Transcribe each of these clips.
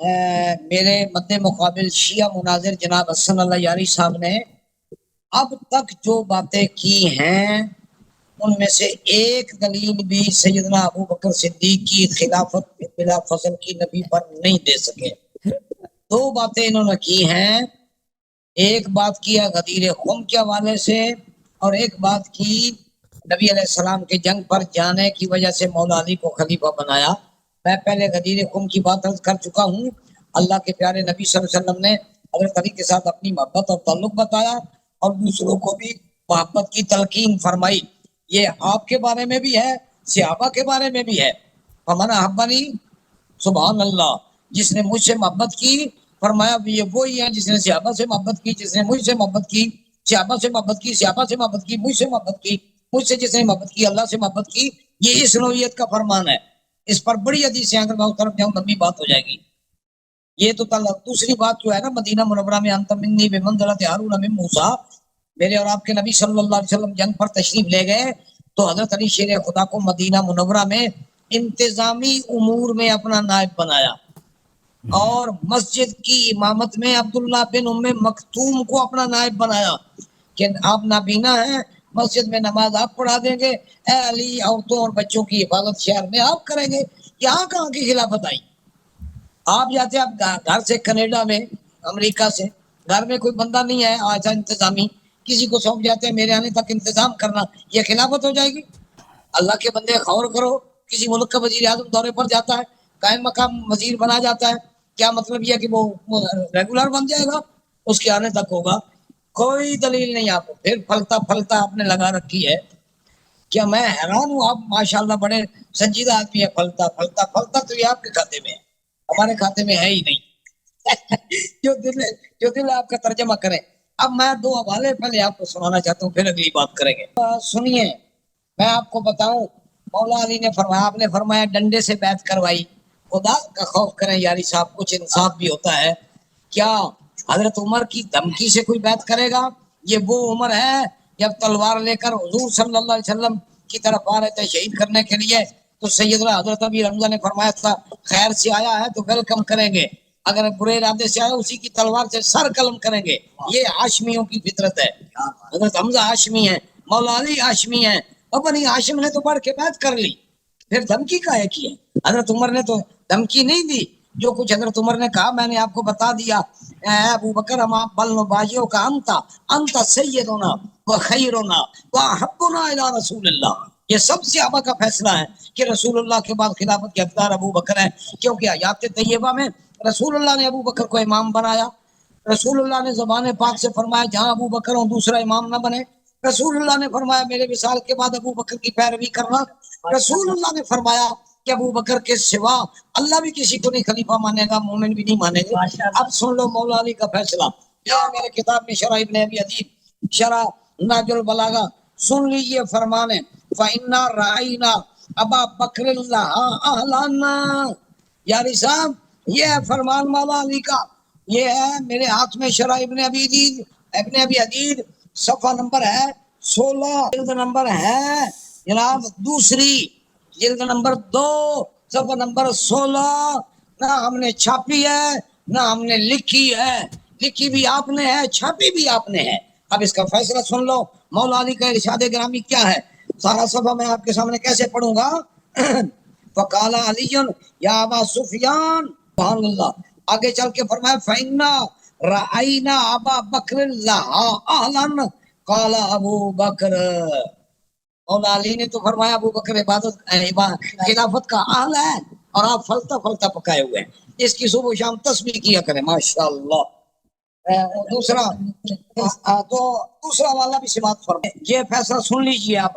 میرے مد مقابل شیعہ مناظر جناب حسن اللہ یاری صاحب نے اب تک جو باتیں کی ہیں ان میں سے ایک دلیل بھی سیدنا ابو بکر صدیق کی خلافت بلا فضل کی نبی پر نہیں دے سکے. دو باتیں انہوں نے کی ہیں، ایک بات کیا غدیر خم کے حوالے سے اور ایک بات کی نبی علیہ السلام کے جنگ پر جانے کی وجہ سے مولا علی کو خلیفہ بنایا. میں پہلے غدیر خم کی بات عرض کر چکا ہوں. اللہ کے پیارے نبی صلی اللہ علیہ وسلم نے حضرت علی کے ساتھ اپنی محبت اور تعلق بتایا اور دوسروں کو بھی محبت کی تلقین فرمائی. یہ آپ کے بارے میں بھی ہے، صحابہ کے بارے میں بھی ہے. فمن احبنی سبحان اللہ، جس نے مجھ سے محبت کی، فرمایا یہ وہی ہے جس نے صحابہ سے محبت کی، جس نے مجھ سے محبت کی، صحابہ سے محبت کی، صحابہ سے محبت کی، مجھ سے محبت کی، مجھ سے جس نے محبت کی اللہ سے محبت کی. یہ اس نوعیت کا فرمان ہے. اس پر بڑی حدیثیں اگر میں اس طرف جاؤں لمبی بات ہو جائے گی. یہ تو دوسری بات جو ہے نا، مدینہ منورہ میں انت منی بمنزلۃ ہارون من موسیٰ، میرے اور آپ کے نبی صلی اللہ علیہ وسلم جنگ پر تشریف لے گئے تو حضرت علی شیر خدا کو مدینہ منورہ میں انتظامی امور میں اپنا نائب بنایا اور مسجد کی امامت میں عبداللہ بن ام مکتوم کو اپنا نائب بنایا کہ آپ نابینا ہیں، مسجد میں نماز آپ پڑھا دیں گے، اے علی عورتوں اور بچوں کی حفاظت شہر میں آپ کریں گے. یہاں کہاں کی خلافت آئی؟ آپ جاتے آپ گھر سے کینیڈا میں، امریکہ سے، گھر میں کوئی بندہ نہیں ہے ایسا انتظامی، کسی کو سونپ جاتے ہیں میرے آنے تک انتظام کرنا، یہ خلافت ہو جائے گی؟ اللہ کے بندے غور کرو. کسی ملک کا وزیر اعظم دورے پر جاتا ہے، قائم مقام وزیر بنا جاتا ہے، کیا مطلب یہ کہ وہ ریگولر بن جائے گا؟ اس کے آنے تک ہوگا. کوئی دلیل نہیں آپ کو. پھر پھلتا پھلتا آپ نے لگا رکھی ہے. کیا میں حیران ہوں، آپ ماشاءاللہ بڑے سنجیدہ آدمی ہے. پھلتا پھلتا پھلتا تو یہ آپ کے کھاتے میں ہے، ہمارے کھاتے میں ہے ہی نہیں. جو دل آپ کا ترجمہ کرے. اب میں دو حوالے پہلے آپ کو سنانا چاہتا ہوں، پھر اگلی بات کریں گے. سنیے، میں آپ کو بتاؤں، مولا علی نے فرمایا، آپ نے فرمایا ڈنڈے سے بیعت کروائی. خدا کا خوف کریں یاری صاحب، کچھ انصاف بھی ہوتا ہے. کیا حضرت عمر کی دھمکی سے کوئی بیعت کرے گا؟ یہ وہ عمر ہے جب تلوار لے کر حضور صلی اللہ علیہ وسلم کی طرف آ رہے تھے شہید کرنے کے لیے، تو سیدنا حضرت ابی حمزہ نے فرمایا تھا خیر سے آیا ہے تو ویلکم کریں گے، اگر برے ارادے سے آیا اسی کی تلوار سے سر قلم کریں گے. یہ ہاشمیوں کی فطرت ہے. حضرت حمزہ ہاشمی ہیں، مولا علی ہاشمی ہیں، اور بنی ہاشم نے تو بڑھ کے بیعت کر لی. پھر دھمکی کاہے کی ہے؟ حضرت عمر نے تو دھمکی نہیں دی. جو کچھ حضرت عمر نے کہا میں نے آپ کو بتا دیا. اے ابو بکر ہم آپ بل نباجیوں کا انت سیدنا و خیرنا و حبنا الی رسول اللہ. یہ سب صحابہ کا فیصلہ ہے کہ رسول اللہ کے بعد خلافت کے حقدار ابو بکر ہیں، کیونکہ آیات طیبہ میں رسول اللہ نے ابو بکر کو امام بنایا. رسول اللہ نے زبان پاک سے فرمایا جہاں ابو بکر ہوں دوسرا امام نہ بنے. رسول اللہ نے فرمایا میرے وصال کے بعد ابو بکر کی پیروی کرنا. رسول اللہ نے فرمایا کہ ابو بکر کے سوا اللہ بھی کسی کو نہیں خلیفہ مانے گا، مومن بھی نہیں مانے گا. اب سن لو مولا علی کا فیصلہ. یہ میرے کتاب میں شرح ابن ابی عدی، شرح ناج البلاغہ، سن لیجئے فرمان ہے. فَإِنَّا رَأَيْنَا أَبَا بَكْرٍ لَهَا أَهْلًا. یاری صاحب یہ ہے فرمان مولا علی کا. یہ ہے میرے ہاتھ میں شرح ابن ابی عدید، صفحہ نمبر ہے 16، جلد نمبر ہے جناب دوسری، جلد نمبر 2، صفحہ نمبر 16. نہ ہم نے چھاپی ہے نہ ہم نے لکھی ہے. لکھی بھی آپ نے ہے، چھاپی بھی آپ نے ہے. اب اس کا فیصلہ سن لو مولا علی کا ارشاد گرامی کیا ہے. سارا صفحہ میں آپ کے سامنے کیسے پڑھوں گا. فقال علی یا ابا سفیان، سبحان اللہ. آگے چل کے فرمایا فإنا رأینا ابا بکر لہا اہلا قال ابو بکر. مولا علی نے تو فرمایا ابو بکر عبادت خلافت کا اہل ہے اور آپ پھلتا پھلتا پکائے ہوئے ہیں. اس کی صبح و شام تسبیح کیا کریں ماشاءاللہ. دوسرا والا بھی سماعت فرمائے. یہ فیصلہ سن لیجئے آپ،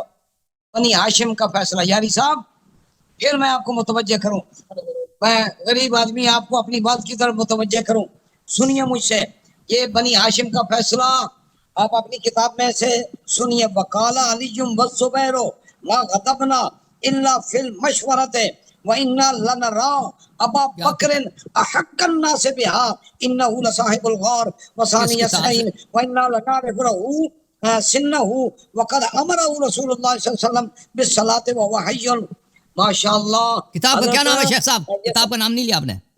بنی ہاشم کا فیصلہ. یاری صاحب پھر میں آپ کو متوجہ کروں، میں غریب آدمی آپ کو اپنی بات کی طرف متوجہ کروں. سنیے مجھ سے یہ بنی ہاشم کا فیصلہ. آپ اپنی کتاب میں سے سنیے. وقال علی والزبیر ما غضبنا الا فی المشورۃ وَإِنَّا لَنَرَى أَبَا بَكْرٍ أَحَقَّ النَّاسِ بِهَا إِنَّهُ لَصَاحِبُ الْغَارِ وَثَانِيَ اثْنَيْنِ وَإِنَّا لَنَعْرِفُ لَهُ سِنَّهُ وَقَدْ أَمَرَهُ رسول اللہ صلی اللہ علیہ وسلم بالصلاۃ وَهُوَ حَيٌّ. ماشاءاللہ. کتاب کا کیا نام ہے شیخ صاحب؟ کتاب کا نام نہیں لیا آپ نے.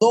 2,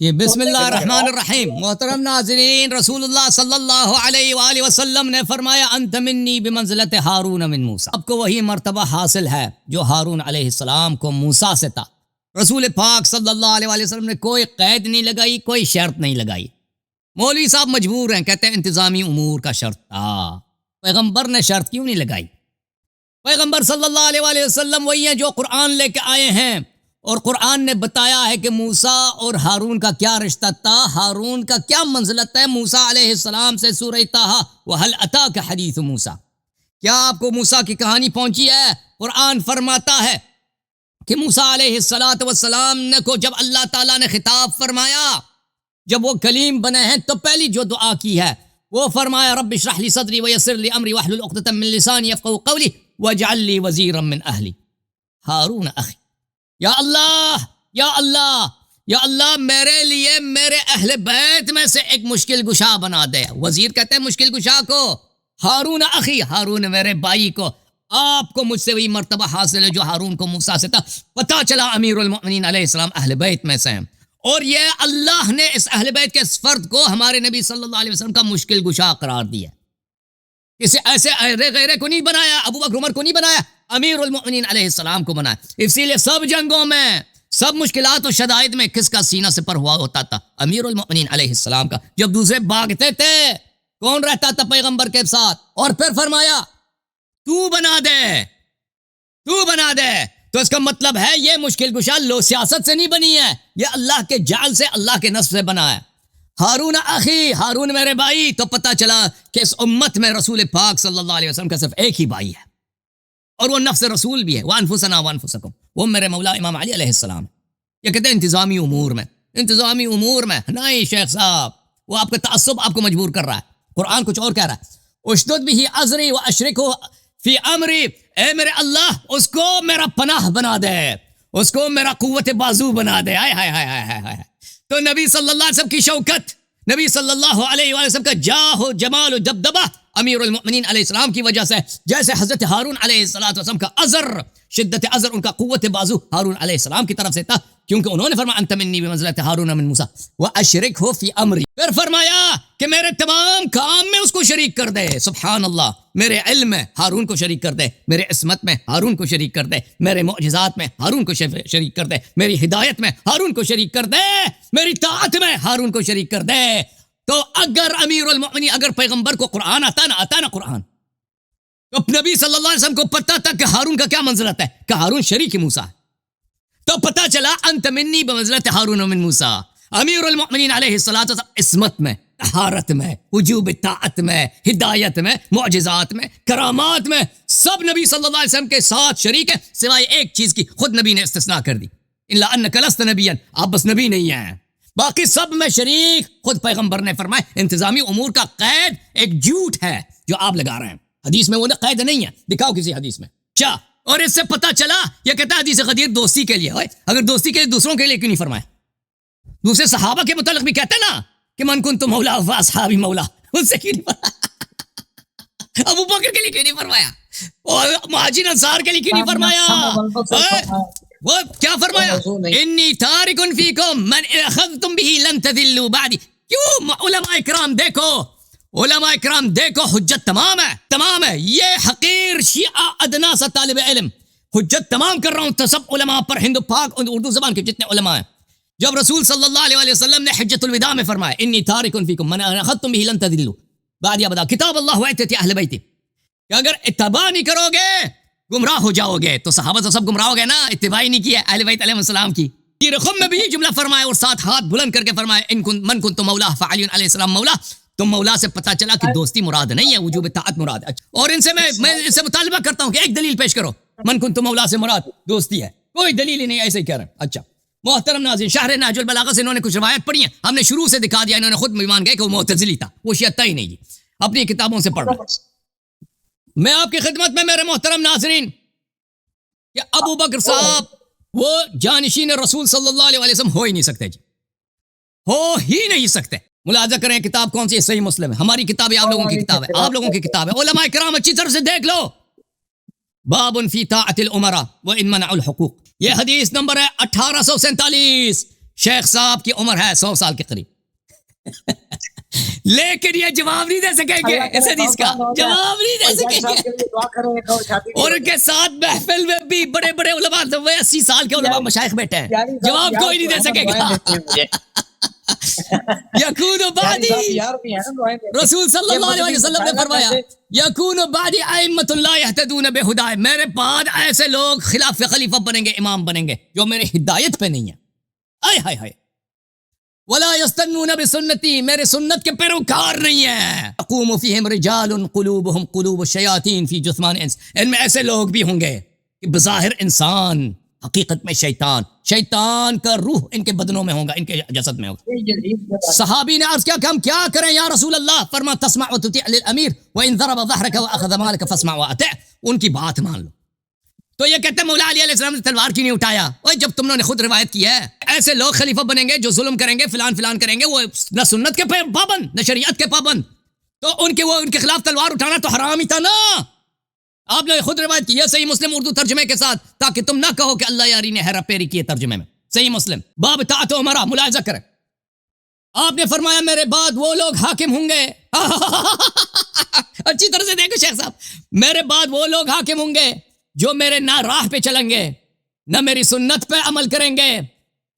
یہ بسم اللہ الرحمن الرحیم. محترم ناظرین، رسول اللہ صلی اللہ علیہ وآلہ وسلم نے فرمایا انت منی بمنزلت ہارون من موسیٰ. اب کو وہی مرتبہ حاصل ہے جو ہارون علیہ السلام کو موسیٰ سے تھا. رسول پاک صلی اللہ علیہ وآلہ وسلم نے کوئی قید نہیں لگائی، کوئی شرط نہیں لگائی. مولوی صاحب مجبور ہیں، کہتے ہیں انتظامی امور کا شرط تھا. پیغمبر نے شرط کیوں نہیں لگائی؟ پیغمبر صلی اللہ علیہ وآلہ وسلم وہی ہیں جو قرآن لے کے آئے ہیں، اور قرآن نے بتایا ہے کہ موسیٰ اور ہارون کا کیا رشتہ تھا، ہارون کا کیا منزلت ہے موسیٰ علیہ السلام سے. سورہ طٰہٰ وَهَلْ أَتَاكَ حَدِيثُ موسیٰ، کیا آپ کو موسیٰ کی کہانی پہنچی ہے؟ قرآن فرماتا ہے کہ موسیٰ علیہ السلام نے کو جب اللہ تعالیٰ نے خطاب فرمایا، جب وہ کلیم بنے ہیں تو پہلی جو دعا کی ہے وہ فرمایا رب اشرح لی صدری ویسر لی امری واحلل عقدۃ من لسانی یفقهوا قولی واجعل لی وزیرا من اہلی ہارون اخی. یا اللہ یا اللہ یا اللہ، میرے لیے میرے اہل بیت میں سے ایک مشکل گشا بنا دے. وزیر کہتے ہیں مشکل گشا کو. ہارون اخی، ہارون میرے بھائی کو. آپ کو مجھ سے وہی مرتبہ حاصل ہے جو ہارون کو موسیٰ سے تھا. پتہ چلا امیر المؤمنین علیہ السلام اہل بیت میں سے ہیں، اور یہ اللہ نے اس اہل بیت کے اس فرد کو ہمارے نبی صلی اللہ علیہ وسلم کا مشکل گشا قرار دیا. اسے ایسے غیرے کو نہیں بنایا، ابو بکر عمر کو نہیں بنایا، امیر المؤمنین علیہ السلام کو بنایا. اسی لیے سب جنگوں میں، سب مشکلات و شدائد میں کس کا سینہ سے پر ہوا ہوتا تھا؟ امیر المؤمنین علیہ السلام کا. جب دوسرے بھاگتے تھے کون رہتا تھا پیغمبر کے ساتھ؟ اور پھر فرمایا تو بنا دے، تو بنا دے. تو اس کا مطلب ہے یہ مشکل کشا لو سیاست سے نہیں بنی ہے، یہ اللہ کے جعل سے، اللہ کے نصب سے بنا ہے. ہارون اخی، ہارون میرے بھائی. تو پتہ چلا کہ اس امت میں رسول پاک صلی اللہ علیہ وسلم کا صرف ایک ہی بھائی ہے، اور وہ نفس رسول بھی ہے. وانفسنا وانفسکم، وہ میرے مولا امام علی علیہ السلام. یہ کہتے ہیں انتظامی امور میں، انتظامی امور میں نہیں شیخ صاحب، وہ آپ کا تعصب آپ کو مجبور کر رہا ہے. قرآن کچھ اور کہہ رہا ہے، اشدد بھی ازری واشرکہ فی امری. اے میرے اللہ، اس کو میرا پناہ بنا دے، اس کو میرا قوت بازو بنا دے. ہائے ہائے ہائے ہائے ہائے. تو نبی صلی اللہ علیہ وسلم کی شوکت، نبی صلی اللہ علیہ وآلہ وسلم کا جاہ و جمال و دبدبہ امیر المؤمنین علیہ السلام کی وجہ سے، جیسے حضرت ہارون علیہ السلام کا ازر، شدت ازر، ان کا قوت بازو ہارون علیہ السلام کی طرف سے تھا، کیونکہ انہوں نے فرمایا انت منی بمنزلت ہارون من موسیٰ واشرکہ فی امری. پھر فرمایا کہ میرے تمام کام میں اس کو شریک کر دے. سبحان اللہ. میرے علم میں ہارون کو شریک کر دے، میرے عصمت میں ہارون کو شریک کر دے، میرے معجزات میں ہارون کو شریک کر دے، میری ہدایت میں ہارون کو شریک کر دے، میری طاعت میں ہارون کو شریک کر دے. تو اگر امیر المؤمنین، اگر پیغمبر کو قرآن آتا نا قرآن، تو نبی صلی اللہ علیہ وسلم کو پتہ تھا کہ ہارون کا کیا منزلت ہے، کہ ہارون شریک موسیٰ ہے. تو پتہ چلا انت منی بمنزلت ہارون من موسیٰ. امیر المؤمنین علیہ السلام عصمت میں، طہارت میں، وجوب طاعت میں، ہدایت میں، معجزات میں، کرامات میں، سب نبی صلی اللہ علیہ وسلم کے ساتھ شریک ہے، سوائے ایک چیز کی. خود نبی نے استثناء کر دی، الا انک لست نبیا، آپ بس نبی نہیں ہیں، باقی سب میں شریک. خود پیغمبر نے فرمایا انتظامی امور کا قید ایک جھوٹ ہے جو آپ لگا رہے ہیں. حدیث میں وہ قید نہیں ہے، دکھاؤ کسی حدیث میں. کیا؟ اور اس سے پتہ چلا یہ کہتا ہے حدیث غدیر دوستی کے لیے. اگر دوستی کے لیے دوسروں کے لیے کیوں نہیں فرمایا؟ دوسرے صحابہ کے متعلق بھی کہتے ہیں نا کہ من کنت مولا فاصحابی مولا، ان سے کیوں نہیں فرمایا؟ ابو بکر کے لیے کیوں نہیں فرمایا؟ اور مہاجرین انصار کے لیے کیوں نہیں فرمایا؟ وہ کیا فرمایا؟ انی تارک فیکم من اخذتم به لن تذلوا بعدی. کیوں؟ علماء اکرام دیکھو، علماء اکرام دیکھو، حجت تمام ہے، تمام ہے. یہ حقیر شیعہ ادنا سا طالب علم حجت تمام کر رہا ہوں تو سب علماء پر، ہندو پاک اردو زبان کے جتنے علماء ہیں. جب رسول صلی اللہ علیہ وسلم نے حجت الوداع میں فرمایا انی تارک فیکم من اخذتم به لن تذلوا بعدی ابدا، کتاب اللہ واتت اہل بیتی، کہ اگر اتباع نہیں کرو گے گمراہ ہو جاؤ گے. تو صحابہ تو سب گمراہ ہو گئے نا، اتباع نہیں کیا اہل بیت علیہ السلام کی. رقم میں بھی یہ جملہ فرمایا اور ساتھ ہاتھ بلند کر کے فرمایا ان من کنتم مولا فعلی علیہ السلام مولا. تو مولا سے پتہ چلا کہ دوستی مراد نہیں ہے، وجوب طاعت مراد ہے. اور ان سے میں ان سے مطالبہ کرتا ہوں کہ ایک دلیل پیش کرو، من کنتم مولا سے مراد دوستی ہے، کوئی دلیل ہی نہیں، ایسے ہی کہہ رہے ہیں. اچھا محترم ناظرین، شرح نہج البلاغہ سے انہوں نے کچھ روایت پڑھی ہیں، ہم نے شروع سے دکھا دیا، انہوں نے خود مان گئے کہ وہ معتزلی تھا، وہ شیعہ ہی نہیں جی، اپنی کتابوں سے پڑھ رہا. میں آپ کی خدمت میں میرے محترم ناظرین کہ ابو بکر صاحب وہ جانشین رسول صلی اللہ علیہ وسلم ہو ہی نہیں سکتے جی، ہو ہی نہیں سکتے. ملاحظہ کریں کتاب کون سی ہے؟ صحیح مسلم ہے. ہماری کتاب ہے، آپ لوگوں کی کتاب ہے، آپ لوگوں کی کتاب ہے. علماء کرام اچھی طرح سے دیکھ لو، باب فی طاعت الامراء وان منعوا الحقوق، یہ حدیث نمبر ہے 1847. شیخ صاحب کی عمر ہے 100 سال کے قریب لیکن یہ جواب نہیں دے سکیں گے اس حدیث کا، جواب نہیں دے سکیں گے. اور ان کے ساتھ محفل میں بھی بڑے بڑے علماء 80 سال کے علماء مشائخ بیٹھے ہیں، جواب کوئی نہیں دے سکے گا. یکون بعدی، رسول صلی اللہ علیہ وسلم نے فرمایا یکون بعدی ائمۃ لا یہتدون بہدائے، میرے بعد ایسے لوگ خلیفہ بنیں گے، امام بنیں گے جو میرے ہدایت پہ نہیں ہیں. آئے ہائے ہائے. ولا یستنون بسنتی، میرے سنت کے پیروکار نہیں ہیں. اقوم فیہم رجال قلوبہم قلوب الشیاطین فی جثمان انس، ان میں ایسے لوگ بھی ہوں گے کہ بظاہر انسان، حقیقت میں شیطان کا روح ان کے بدنوں میں ہوگا، ان کے جسد میں ہوگا. صحابی نے عرض کیا کہ ہم کیا کریں یا رسول اللہ؟ فرما تسمع وتطیع للامیر وان ضرب ظهرك واخذ مالك فاسمع واطع، ان کی بات مان لو. تو یہ کہتے ہیں مولا علی علیہ السلام نے تلوار کیوں نہیں اٹھایا؟ اوے جب تم نے خود روایت کی ہے ایسے لوگ خلیفہ بنیں گے جو ظلم کریں گے، فلان کریں گے، وہ نہ سنت کے پابند نہ شریعت کے پابند، تو ان کے خلاف تلوار اٹھانا تو حرام ہی تھا نا. آپ نے خود روایت کی ہے صحیح مسلم اردو ترجمے کے ساتھ، تاکہ تم نہ کہو کہ اللہ یاری نے ہیرا پھیری کی ہے ترجمے میں. صحیح مسلم باب طاعت عمرہ ملاحظہ کریں. آپ نے فرمایا میرے بعد وہ لوگ حاکم ہوں گے اچھی طرح سے دیکھو شیخ صاحب، میرے بعد وہ لوگ حاکم ہوں گے جو میرے نہ راہ پہ چلیں گے نہ میری سنت پہ عمل کریں گے،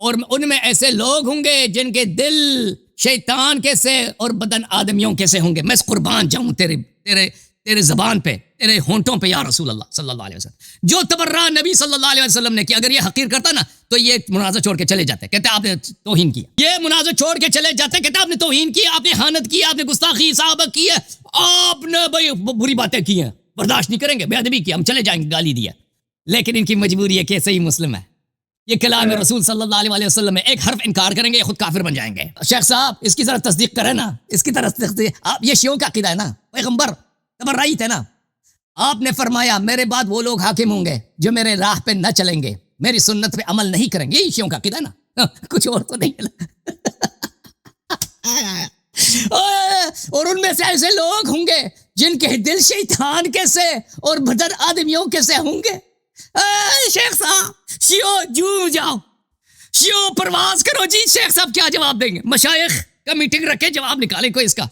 اور ان میں ایسے لوگ ہوں گے جن کے دل شیطان کے سے اور بدن آدمیوں کے سے ہوں گے. میں قربان جاؤں تیرے زبان پہ، تیرے ہونٹوں پہ یا رسول اللہ صلی اللہ علیہ وسلم. جو تبرہ نبی صلی اللہ علیہ وسلم نے کی، اگر یہ حقیر کرتا نا تو یہ مناظر چھوڑ کے چلے جاتے، کہتے آپ نے توہین کیا. یہ مناظر چھوڑ کے چلے جاتے، کہتے آپ نے توہین کی، آپ نے خیانت کی، آپ نے گستاخی صحابہ کی ہے، آپ نے بھائی بری باتیں کی ہیں، برداشت نہیں کریں گے، بے ادبی کی، ہم چلے جائیں گے، گالی دیا. لیکن ان کی مجبوری ہے کہ صحیح مسلم ہے، یہ کلام رسول صلی اللہ علیہ وسلم میں ایک حرف انکار کریں گے یہ خود کافر بن جائیں گے. شیخ صاحب اس کی طرف تصدیق کریں نا، اس کی طرف تصدیق. آپ یہ شیعوں کا عقیدہ ہے نا، پیغمبر تبرئی تھے نا. آپ نے فرمایا میرے بعد وہ لوگ حاکم ہوں گے جو میرے راہ پہ نہ چلیں گے، میری سنت پہ عمل نہیں کریں گے. یہ شیعوں کا عقیدہ ہے نا، کچھ اور تو نہیں ہے. اور ان میں سے ایسے لوگ ہوں گے جن کے دل شیطان کے سے اور بدن آدمیوں کے سے ہوں گے. شیخ صاحب شیعو جو جاؤ، شیعو پرواز کرو جی. شیخ صاحب کیا جواب دیں گے؟ مشائخ کا میٹنگ رکھے، جواب نکالیں کوئی اس کا.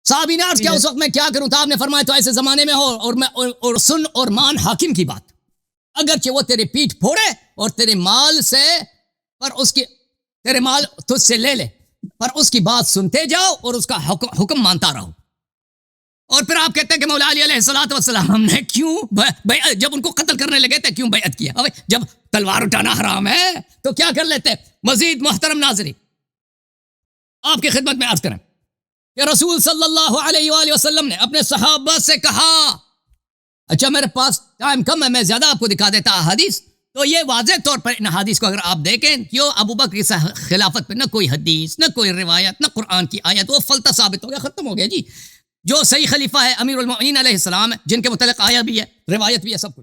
صحابی نے عرض کیا اس وقت میں کیا کروں تھا؟ آپ نے فرمایا تو ایسے زمانے میں ہو اور میں اور سن اور مان حاکم کی بات، اگرچہ وہ تیرے پیٹھ پھوڑے اور تیرے مال سے پر اس کی تیرے مال تجھ سے لے لے، پر اس کی بات سنتے جاؤ اور اس کا حکم مانتا رہو. اور پھر آپ کہتے ہیں کہ مولا علی علیہ الصلوۃ والسلام ہم نے کیوں جب ان کو قتل کرنے لگے تھے کیوں بیعت کیا؟ جب تلوار اٹھانا حرام ہے تو کیا کر لیتے؟ مزید محترم ناظرین آپ کی خدمت میں عرض کریں کہ رسول صلی اللہ علیہ وآلہ وسلم نے اپنے صحابہ سے کہا، اچھا میرے پاس ٹائم کم ہے، میں زیادہ آپ کو دکھا دیتا احادیث. تو یہ واضح طور پر ان حدیث کو اگر آپ دیکھیں، کیوں ابو بکر کی خلافت پہ نہ کوئی حدیث، نہ کوئی روایت، نہ قرآن کی آیت، وہ فلتہ ثابت ہو گیا، ختم ہو گیا جی. جو صحیح خلیفہ ہے امیر المؤمنین علیہ السلام ہے، جن کے متعلق آیا بھی ہے، روایت بھی ہے، سب کچھ.